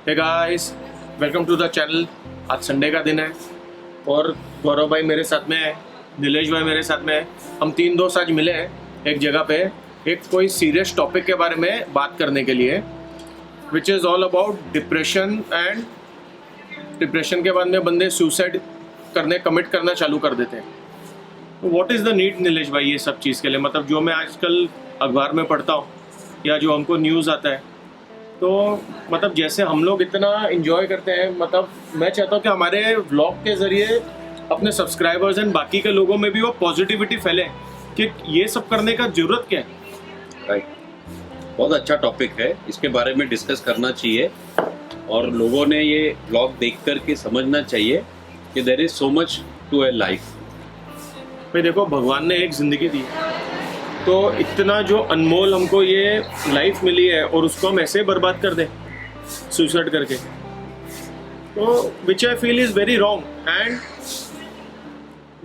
Hey guys, welcome to the channel. आज Sunday का दिन है और गौरव भाई मेरे साथ में है, नीलेश भाई मेरे साथ में है। हम तीन दोस्त आज मिले हैं एक जगह पे, एक कोई सीरियस टॉपिक के बारे में बात करने के लिए, which is all about depression. And depression के बाद में बंदे सुसाइड कमिट करना चालू कर देते हैं। तो what is the need Nilesh भाई ये सब चीज़ के लिए? मतलब जो मैं आजकल अखबार में पढ़ता हूँ या जो हमको न्यूज़ आता है, तो मतलब जैसे हम लोग इतना इन्जॉय करते हैं, मतलब मैं चाहता हूँ कि हमारे व्लॉग के ज़रिए अपने सब्सक्राइबर्स एंड बाकी के लोगों में भी वो पॉजिटिविटी फैले कि ये सब करने का ज़रूरत क्या है। राइट, बहुत अच्छा टॉपिक है, इसके बारे में डिस्कस करना चाहिए और लोगों ने ये व्लॉग देख कर के समझना चाहिए कि there is so much to a life. भाई देखो, भगवान ने एक ज़िंदगी दी, तो इतना जो अनमोल हमको ये लाइफ मिली है और उसको हम ऐसे बर्बाद कर दें सुसाइड करके, तो which I feel is very wrong. And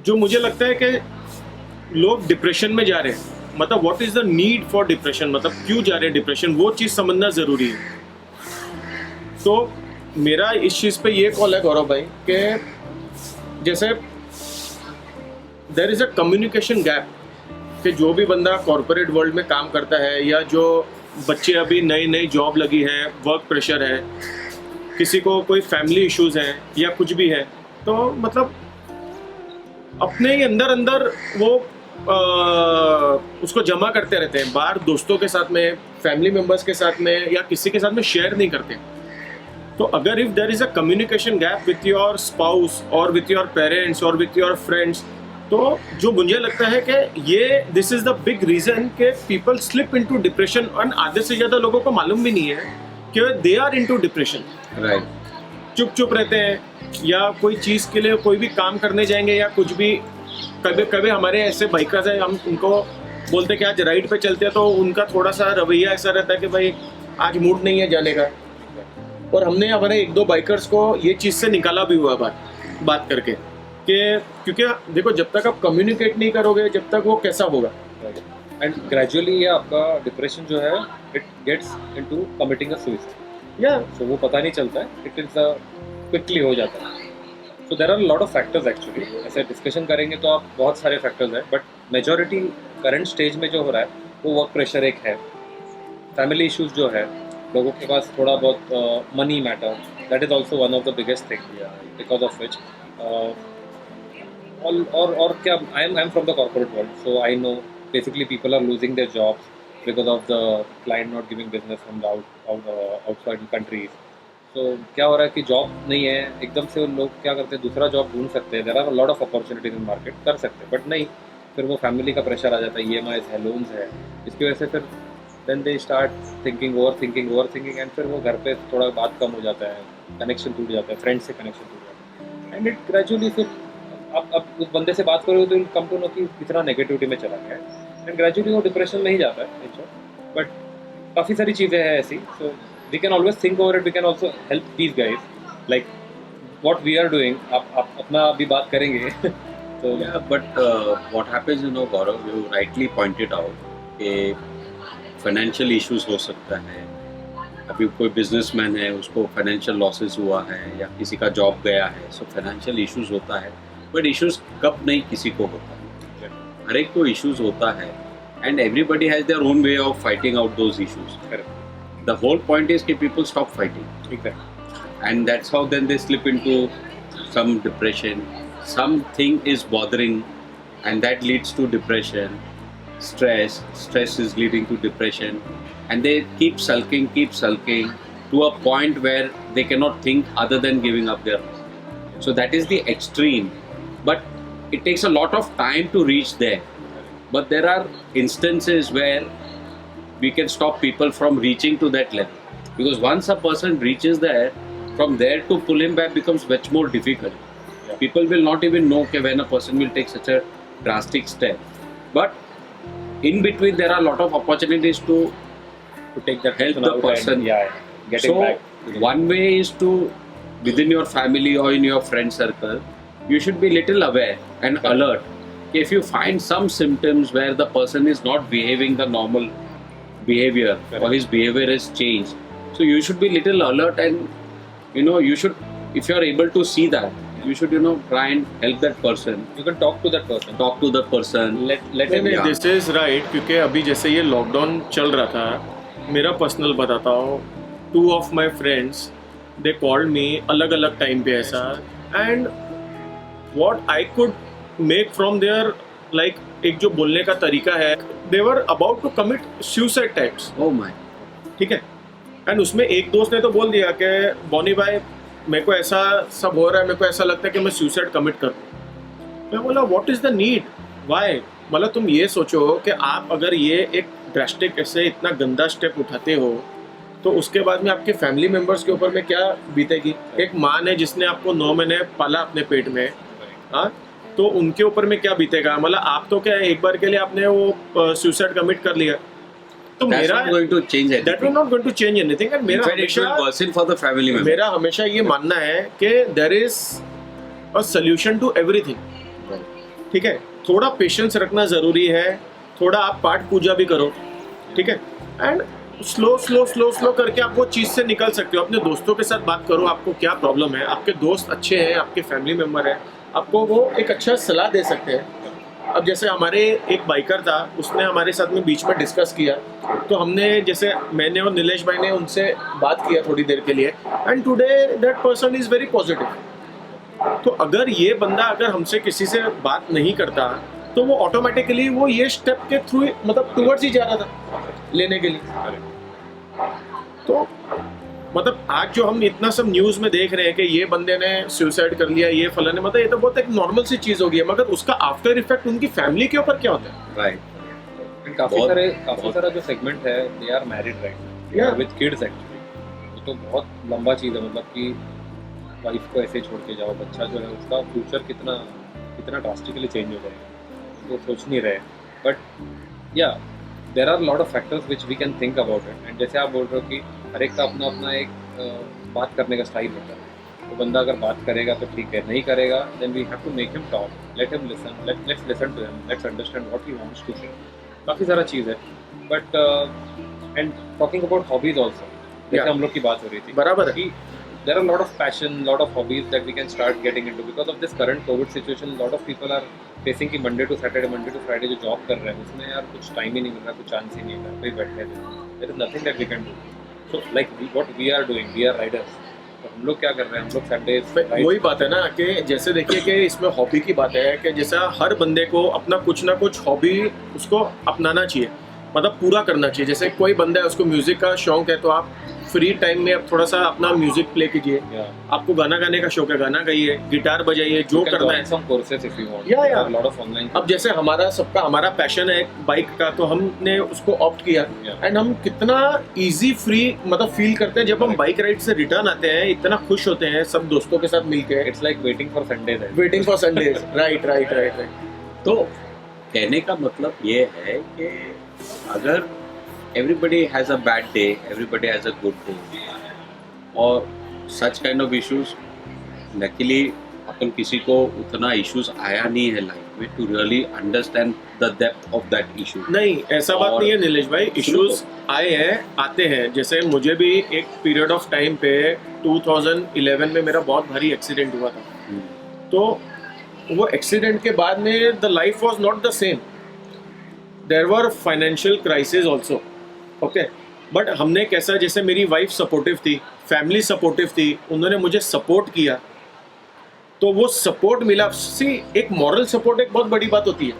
जो मुझे लगता है कि लोग डिप्रेशन में जा रहे हैं, मतलब what is the need for depression, मतलब क्यों जा रहे हैं डिप्रेशन, वो चीज़ समझना ज़रूरी है। तो मेरा इस चीज़ पे ये कॉल है गौरव भाई कि जैसे there is a communication gap कि जो भी बंदा कॉरपोरेट वर्ल्ड में काम करता है या जो बच्चे अभी नई नई जॉब लगी है, वर्क प्रेशर है, किसी को कोई फैमिली इश्यूज हैं या कुछ भी है, तो मतलब अपने ही अंदर अंदर वो उसको जमा करते रहते हैं, बाहर दोस्तों के साथ में, फैमिली मेम्बर्स के साथ में या किसी के साथ में शेयर नहीं करते। तो अगर if there is a communication gap with your spouse और विथ योर पेरेंट्स और विथ योर फ्रेंड्स, तो जो मुझे लगता है कि ये this is the big reason कि पीपल स्लिप इनटू डिप्रेशन। और आधे से ज़्यादा लोगों को मालूम भी नहीं है कि they are into depression. Right, चुप चुप रहते हैं या कोई चीज़ के लिए कोई भी काम करने जाएंगे या कुछ भी, कभी कभी हमारे ऐसे बाइकर्स हैं, हम उनको बोलते कि आज राइड पे चलते हैं, तो उनका थोड़ा सा रवैया ऐसा रहता है कि भाई आज मूड नहीं है जाने का। और हमने हमारे एक दो बाइकर्स को ये चीज़ से निकाला भी हुआ बात करके कि क्योंकि देखो, जब तक आप कम्युनिकेट नहीं करोगे जब तक वो कैसा होगा। एंड ग्रेजुअली ये आपका डिप्रेशन जो है it gets into committing a suicide, या सो वो पता नहीं चलता है, इट इज क्विकली हो जाता है। So there are lot of factors actually, ऐसे डिस्कशन करेंगे तो आप बहुत सारे फैक्टर्स हैं, बट मेजॉरिटी करंट स्टेज में जो हो रहा है वो वर्क प्रेशर एक है, फैमिली इश्यूज जो है, लोगों के पास थोड़ा बहुत money matter, that is also one of the biggest thing because of which और क्या, I am from the corporate world, so I know basically people are losing their jobs because of the client not giving business from the outside countries. So क्या हो रहा है कि job नहीं है, एकदम से लोग क्या करते हैं, दूसरा जॉब ढूंढ सकते हैं, there are lot of opportunities in market, कर सकते हैं, बट नहीं, फिर वो फैमिली का प्रेशर आ जाता है, EMIs है, लोन्स है, इसकी वजह से फिर then they start thinking over thinking and फिर वो घर पे थोड़ा बात कम हो जाता है, कनेक्शन टूट जाता है, फ्रेंड्स से कनेक्शन टूट जाता है, एंड इट ग्रेजुअली फिर अब उस बंदे से बात करोगे तो कम टू नो कि कितना नेगेटिविटी में चला गया है, एंड ग्रेजुअली वो डिप्रेशन में ही जाता है। बट काफ़ी सारी चीज़ें हैं ऐसी, so we can always think over it, we can also help these guys like what we are doing. आप अपना अभी बात करेंगे तो but what happens, you know Gaurav, you rightly pointed out कि फाइनेंशियल इश्यूज हो सकता है। अभी कोई बिजनेसमैन है, उसको फाइनेंशियल लॉसेस हुआ है या किसी का जॉब गया है, सो फाइनेंशियल इश्यूज होता है, बट इश्यूज कब नहीं किसी को होता है, हर एक को इश्यूज होता है, and everybody has their own way of fighting out those issues. The whole point is कि people stop fighting, and that's how then they slip into some depression, something is bothering and that leads to depression, stress is leading to depression, and they keep sulking to a point where they cannot think other than giving up their life. So that is the extreme, but it takes a lot of time to reach there. But there are instances where we can stop people from reaching to that level, because once a person reaches there, from there to pull him back becomes much more difficult. People will not even know when a person will take such a drastic step, but in between there are a lot of opportunities to take that help person the out person. and, getting So back. one way is to, within your family or in your friend circle, you should be little aware and alert. If you find some symptoms where the person is not behaving the normal behavior or his behavior has changed, so you should be little alert and you know, you should, if you are able to see that, you should, you know, try and help that person, You can talk to that person. talk to the person, let him, नहीं yeah. This is right, क्योंकि अभी जैसे ये lockdown चल रहा था, मेरा personal बताता हूँ, 2 of my friends they called me अलग अलग टाइम पे ऐसा, and what I could make from their like एक जो बोलने का तरीका है, they were about to commit suicide types. Oh my. ठीक है, एंड उसमें एक दोस्त ने तो बोल दिया कि बॉनी भाई मेरे को ऐसा सब हो रहा है, मेरे को ऐसा लगता है कि मैं सुसाइड कमिट कर दूँ। मैं बोला what is the need, why? मतलब तुम ये सोचो कि आप अगर ये एक ड्रास्टिक ऐसे इतना गंदा स्टेप उठाते हो तो उसके बाद में आपके फैमिली मेम्बर्स के ऊपर में क्या बीतेगी। एक माँ ने जिसने आपको 9 महीने पाला अपने पेट में, हाँ, तो उनके ऊपर में क्या बीतेगा। मतलब आप तो क्या एक बार के लिए आपने वो सुसाइड कमिट कर लिया, तो That's मेरा not going to change anything. that will not going to change anything. And मेरा In fact, it will हमेशा worsen for the family member. मेरा हमेशा ये मानना है कि there is a solution to everything. ठीक है, थोड़ा पेशेंस रखना ज़रूरी है, थोड़ा आप पाठ पूजा भी करो, ठीक है, एंड स्लो करके आप वो चीज़ से निकल सकते हो। अपने दोस्तों के साथ बात करो, आपको क्या प्रॉब्लम है, आपके दोस्त अच्छे हैं, आपके फैमिली मेम्बर हैं, आपको वो एक अच्छा सलाह दे सकते हैं। अब जैसे हमारे एक बाइकर था, उसने हमारे साथ में बीच में डिस्कस किया, तो हमने जैसे मैंने और नीलेश भाई ने उनसे बात किया थोड़ी देर के लिए, and today that person is very positive. तो अगर ये बंदा अगर हमसे किसी से बात नहीं करता तो वो ऑटोमेटिकली वो ये स्टेप के थ्रू मतलब टूवर्ड्स ही जा रहा था लेने के लिए। तो मतलब आज जो हम इतना सब न्यूज़ में देख रहे हैं कि ये बंदे ने सुसाइड कर लिया, ये फलाने, मतलब ये तो बहुत एक नॉर्मल सी चीज़ हो गई है, मगर उसका आफ्टर इफेक्ट उनकी फैमिली के ऊपर क्या होता है। Right. And काफी बहुत- सारा जो सेगमेंट है, they are married right Yeah. With kids actually. वो तो बहुत लंबा चीज़ है, मतलब कि वाइफ को ऐसे छोड़ के जाओ, बच्चा जो है उसका फ्यूचर कितना ड्रास्टिकली चेंज हो जाएगा, वो सोच नहीं रहे। But yeah there are lot of factors which we can think about it. And जैसे आप बोल रहे हो कि हर एक का अपना अपना एक बात करने का स्टाइल होता है, तो बंदा अगर बात करेगा तो ठीक है, नहीं करेगा then we have to make him talk, let him listen, let's listen to him, let's understand what he wants to say. काफ़ी सारा चीज़ है। But and talking about hobbies also, जैसे हम लोग की बात हो रही थी, बराबर है। कि there are a lot of passion, lot of hobbies that we can start getting into because of this current COVID situation. Lot of people are facing कि Monday to Saturday, Monday to Friday जो job कर रहे हैं उसमें यार कुछ time ही नहीं मिल रहा, कुछ चांस ही नहीं मिल रहा, कोई बैठे थे, there is nothing that we can do. So like what we are doing, we are riders. तो हम लोग क्या कर रहे हैं, हम लोग Sundays वही बात है ना कि जैसे देखिए कि इसमें हॉबी की बात है कि जैसा हर बंदे को अपना कुछ ना कुछ हॉबी उसको अपनाना चाहिए, मतलब पूरा करना चाहिए। जैसे कोई बंदा है उसको म्यूजिक का शौक है, तो आप फ्री टाइम में आप थोड़ा सा अपना म्यूजिक प्ले कीजिए। आपको गाना गाने का शौक है, गाना गाइए, गिटार बजाइए, जो करना है। some courses if you want. Yeah, yeah. A lot of online. अब जैसे हमारा पैशन है बाइक का, तो हमने उसको ऑप्ट किया, Yeah. एंड हम कितना इजी फ्री मतलब फील करते हैं जब हम बाइक राइड से रिटर्न आते हैं, इतना खुश होते हैं सब दोस्तों के साथ मिलके, It's like waiting for Sundays. Waiting for Sundays. Right. तो कहने का मतलब ये है कि अगर everybody has a bad day, everybody has a good day, और such kind of issues, luckily अपन किसी को उतना issues आया नहीं है लाइफ में to really understand the depth of that issue. नहीं, ऐसा बात और नहीं है नीलेश भाई, इश्यूज आए हैं, आते हैं। जैसे मुझे भी एक पीरियड ऑफ टाइम पे 2011 में मेरा बहुत भारी एक्सीडेंट हुआ था, तो वो एक्सीडेंट के बाद में the life was not the same, there were financial crisis also, okay, but हमने कैसा, जैसे मेरी वाइफ सपोर्टिव थी, फैमिली सपोर्टिव थी, उन्होंने मुझे सपोर्ट किया, तो वो सपोर्ट मिला। सी एक मॉरल सपोर्ट एक बहुत बड़ी बात होती है।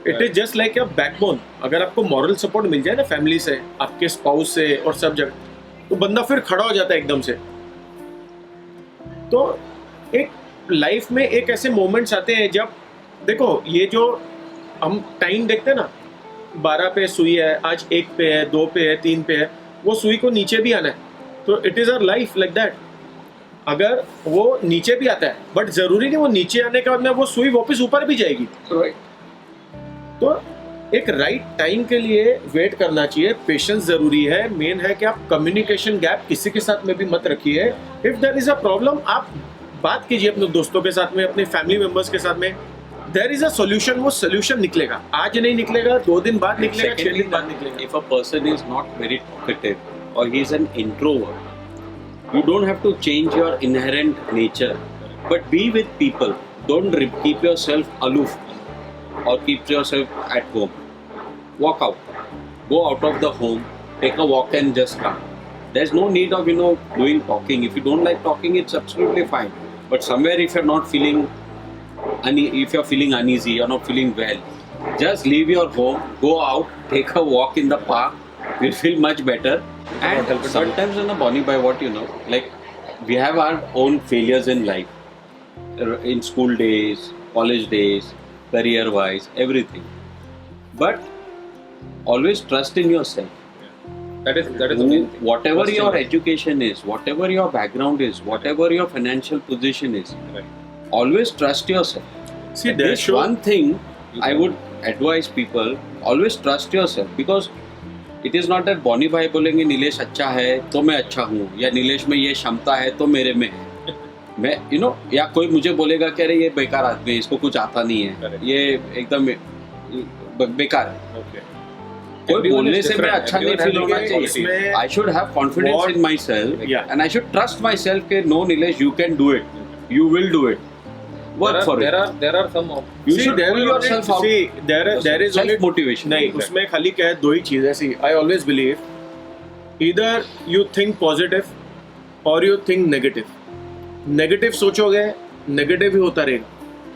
It is just like a backbone. अगर आपको मॉरल सपोर्ट मिल जाए ना फैमिली से, आपके स्पाउस से और सब जगह, तो बंदा फिर खड़ा हो जाता है एकदम से। तो एक लाइफ में एक ऐसे मोमेंट्स आते हैं जब देखो ये जो हम टाइम देखते हैं ना, 12 पे सुई है, आज 1 पे है, 2 पे है, 3 पे है, वो सुई को नीचे भी आना है। तो it is our life like that. अगर वो नीचे भी आता है, बट ज़रूरी नहीं वो नीचे आने के बाद में वो सुई वापस ऊपर भी जाएगी। तो एक राइट टाइम के लिए वेट करना चाहिए, पेशेंस ज़रूरी है। मेन है कि आप कम्युनिकेशन गैप किसी के साथ में भी मत रखिए। If there is a problem, आप बात कीजिए अपने दोस्तों के साथ में, अपने फैमिली मेम्बर्स के साथ में। देयर इज अ सोल्यूशन, वो सोल्यूशन निकलेगा। आज नहीं निकलेगा, 2 दिन बाद निकलेगा, 6 दिन बाद निकलेगा। If a person is not very talkative or he is an introvert, You don't have to change your inherent nature, but be with people. Don't keep yourself aloof or keep yourself at home. Walk out. Go out of the home. Take a walk and just come. There's no need of doing talking. If you don't like talking, it's absolutely fine. But somewhere if you're not feeling if you're feeling uneasy, you're not feeling well, just leave your home, go out, take a walk in the park. You'll feel much better. And sometimes Bonnie, by what like we have our own failures in life, in school days, college days, career wise, everything. But always trust in yourself. That is the main thing. Whatever Trust in your yourself. education is, whatever your background is, whatever your financial position is, Right. always trust yourself. See, there This show one thing I would advise people, always trust yourself, because it is not that Bonnie भाई बोलेंगे नीलेश अच्छा है तो मैं अच्छा हूँ, या नीलेश में ये क्षमता है तो मेरे में है. मैं या कोई मुझे बोलेगा कि अरे ये बेकार आदमी है, इसको कुछ आता नहीं है, Correct. ये एकदम बेकार है. Okay. कोई Everyone बोलने is से मैं different. अच्छा नहीं Everyone फील has होना their चाहिए. इसमें I should have confidence what- in myself, Yeah. and I should trust myself कि no Nilesh, you can do it, you will do it. Work for it. There are some You See, should there pull is yourself out. See, there is only Self motivation. नहीं, उसमें खाली क्या है, दो ही चीज़ है. See, I always believe either you think positive or you think negative. Negative सोचोगे, negative ही होता रहेगा.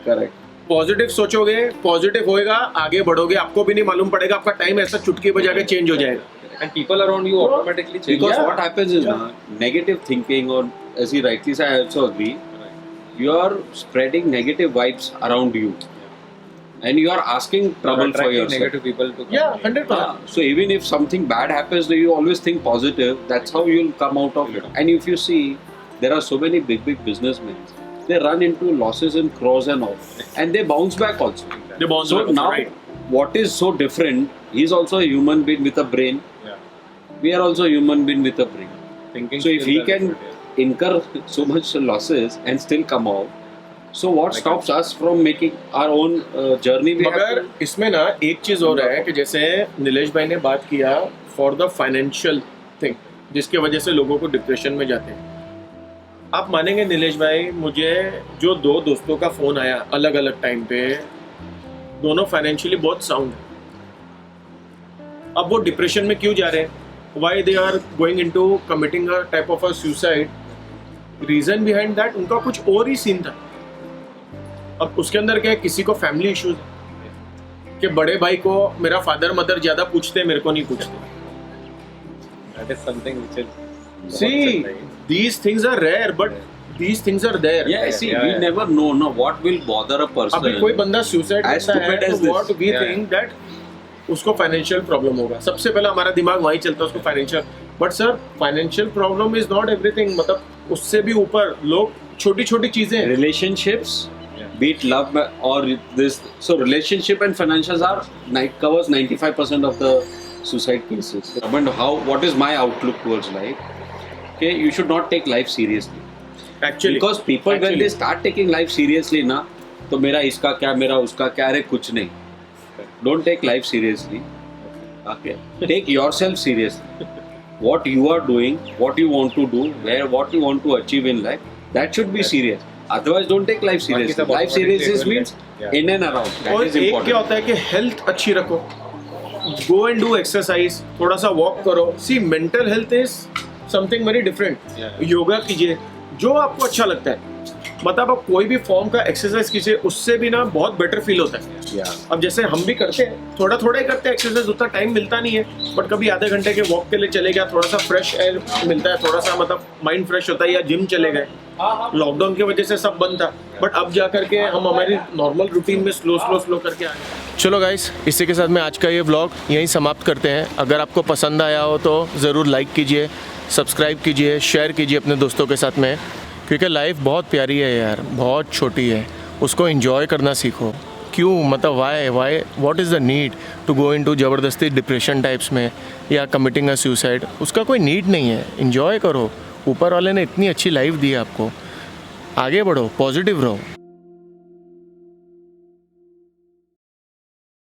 Correct. पॉजिटिव सोचोगे, पॉजिटिव होएगा, आगे बढ़ोगे, आपको भी नहीं मालूम पड़ेगा, आपका टाइम ऐसा चुटकी बजा के चेंज हो जाएगा. and people around you automatically change. Because Yeah. what happens is negative thinking, or as he rightly said, I also agree, you are spreading negative vibes around you, and you are asking trouble for Attracting yourself. negative people to come. Yeah, 100%. So even if something bad happens, you always think positive. That's how you'll come out of it. And if you see, there are so many big businessmen. They run into losses in crores and all, and they bounce back also. They bounce So back also, now, right. what is so different? He's also a human being with a brain. Yeah. We are also a human being with a brain. Thinking So if he skills are can different, incur so much losses and still come out, so what stops us from making our own journey? We have मगर to- इसमें ना एक चीज और है कि जैसे नीलेश भाई ने बात किया फॉर द फाइनेंशियल थिंग, जिसकी वजह से लोगों को डिप्रेशन में जाते हैं. आप मानेंगे नीलेश भाई, मुझे जो दो दोस्तों का फोन आया अलग अलग टाइम पे, दोनों फाइनेंशियली बहुत साउंड है. अब वो डिप्रेशन में क्यों जा रहे हैं? Why they are going into committing a type of a suicide? Reason behind that उनका कुछ और ही सीन था. अब उसके अंदर क्या है, किसी को फैमिली इश्यूज कि बड़े भाई को मेरा फादर मदर ज्यादा पूछते, मेरे को नहीं पूछते. that is something which is See, these things are rare, but these things are there. Yeah, see, Yeah, we yeah. never know what will bother a person. अभी कोई बंदा सुसाइड As करता है stupid as तो this. What we Yeah, think that उसको financial problem होगा. सबसे पहला हमारा दिमाग वहीं चलता है, उसको financial. But sir, financial problem is not everything. मतलब उससे भी ऊपर लोग छोटी छोटी चीजें हैं. relationships, Yeah. be it love or this. So relationship and financials covers 95% of the suicide cases. And what is my outlook towards life? Okay, you should not take life seriously. Actually Because people when they start taking life seriously ना, तो मेरा इसका क्या, मेरा उसका क्या, अरे कुछ नहीं. Don't take life seriously. Okay. Take yourself seriously. What you are doing, what you want to do, what you want to achieve in life, that should be serious. Otherwise, don't take life seriously. सब Life automatically seriousness will means get- in and around. That और is एक क्या important. होता है कि health अच्छी रखो, go and do exercise, थोड़ा सा वॉक करो. See, mental health is something very different. Yeah. Yoga कीजिए, जो आपको अच्छा लगता है. मतलब आप कोई भी फॉर्म का एक्सरसाइज कीजिए, उससे भी ना बहुत बेटर फील होता है. Yeah. अब जैसे हम भी करते हैं, थोड़ा थोड़ा ही करते हैं एक्सरसाइज, उतना टाइम मिलता नहीं है, बट कभी आधे घंटे के वॉक के लिए चले गया, थोड़ा सा फ्रेश एयर मिलता है, थोड़ा सा मतलब माइंड फ्रेश होता है, या जिम चले गए. लॉकडाउन की वजह से सब बंद था, बट अब जा करके हम हमारी नॉर्मल रूटीन में स्लो करके आ गए. चलो गाइस, इसी के साथ में आज का ये व्लॉग यहीं समाप्त करते हैं. अगर आपको पसंद आया हो तो ज़रूर लाइक कीजिए, सब्सक्राइब कीजिए, शेयर कीजिए अपने दोस्तों के साथ में, क्योंकि लाइफ बहुत प्यारी है यार, बहुत छोटी है, उसको एंजॉय करना सीखो. क्यों, मतलब why what is the need to go into ज़बरदस्ती डिप्रेशन टाइप्स में या कमिटिंग अ सुसाइड? उसका कोई नीड नहीं है. एंजॉय करो, ऊपर वाले ने इतनी अच्छी लाइफ दी है आपको. आगे बढ़ो, पॉजिटिव रहो.